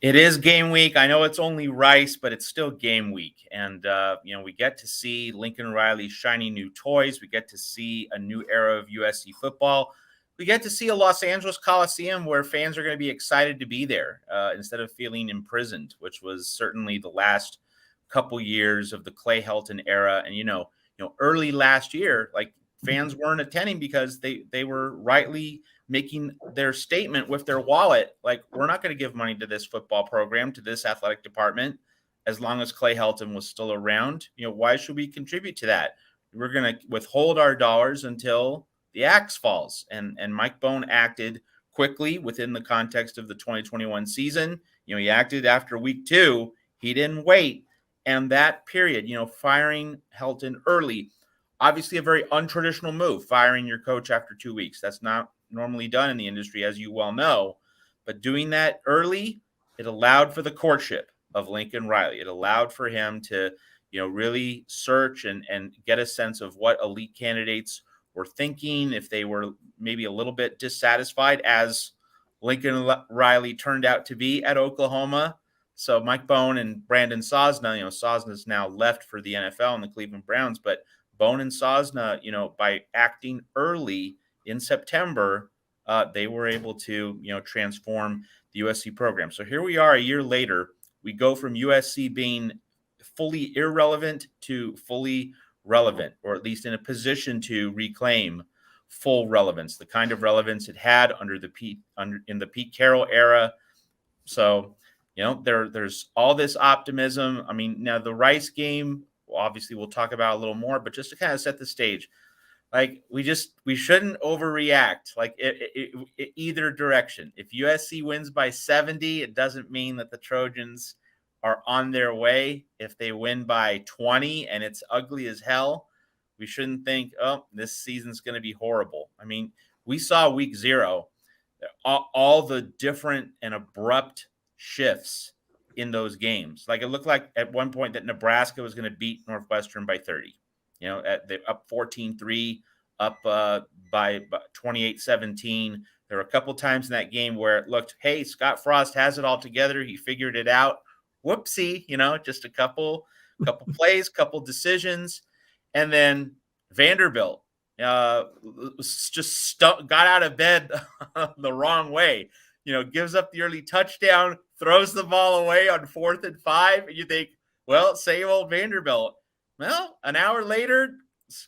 It is game week. I know it's only Rice, but it's still game week. And, we get to see Lincoln Riley's shiny new toys. We get to see a new era of USC football. We get to see a Los Angeles Coliseum where fans are going to be excited to be there instead of feeling imprisoned, which was certainly the last couple years of the Clay Helton era. And, early last year, like fans weren't attending because they were rightly making their statement with their wallet, like, we're not going to give money to this football program, to this athletic department, as long as Clay Helton was still around. Why should we contribute to that? We're going to withhold our dollars until the axe falls. And Mike Bohn acted quickly within the context of the 2021 season. He acted after week 2. He didn't wait. And that period, firing Helton early, obviously a very untraditional move, firing your coach after 2 weeks. That's not normally done in the industry, as you well know, but doing that early, it allowed for the courtship of Lincoln Riley. It allowed for him to, really search and get a sense of what elite candidates were thinking, if they were maybe a little bit dissatisfied, as Lincoln Riley turned out to be at Oklahoma. So Mike Bohn and Brandon Sosna, Sosna's now left for the NFL and the Cleveland Browns, but Bohn and Sosna, by acting early in September, they were able to, transform the USC program. So here we are a year later. We go from USC being fully irrelevant to fully relevant, or at least in a position to reclaim full relevance, the kind of relevance it had in the Pete Carroll era. So, there's all this optimism. I mean, now the Rice game, obviously we'll talk about a little more, but just to kind of set the stage, like we shouldn't overreact like either direction. If USC wins by 70, it doesn't mean that the Trojans are on their way. If they win by 20 and it's ugly as hell, we shouldn't think, oh, this season's going to be horrible. I mean, we saw week 0, all the different and abrupt shifts in those games. Like it looked like at one point that Nebraska was going to beat Northwestern by 30. They're up 14-3, up by 28-17. There were a couple times in that game where it looked, hey, Scott Frost has it all together. He figured it out. Whoopsie, just a couple plays, couple decisions. And then Vanderbilt just got out of bed the wrong way. Gives up the early touchdown, throws the ball away on 4th and 5. And you think, well, same old Vanderbilt. Well, an hour later,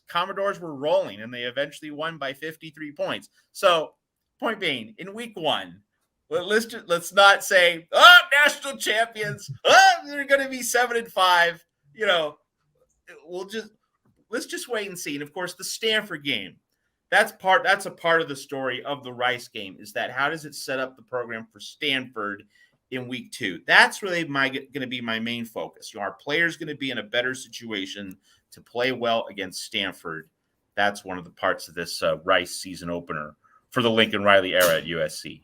Commodores were rolling, and they eventually won by 53 points. So, point being, in week 1, let's not say, oh, national champions, oh, they're going to be 7-5. Let's just wait and see. And of course, the Stanford game, that's a part of the story of the Rice game, is that how does it set up the program for Stanford in week 2? That's really going to be my main focus. Our players going to be in a better situation to play well against Stanford. That's one of the parts of this Rice season opener for the Lincoln Riley era at USC.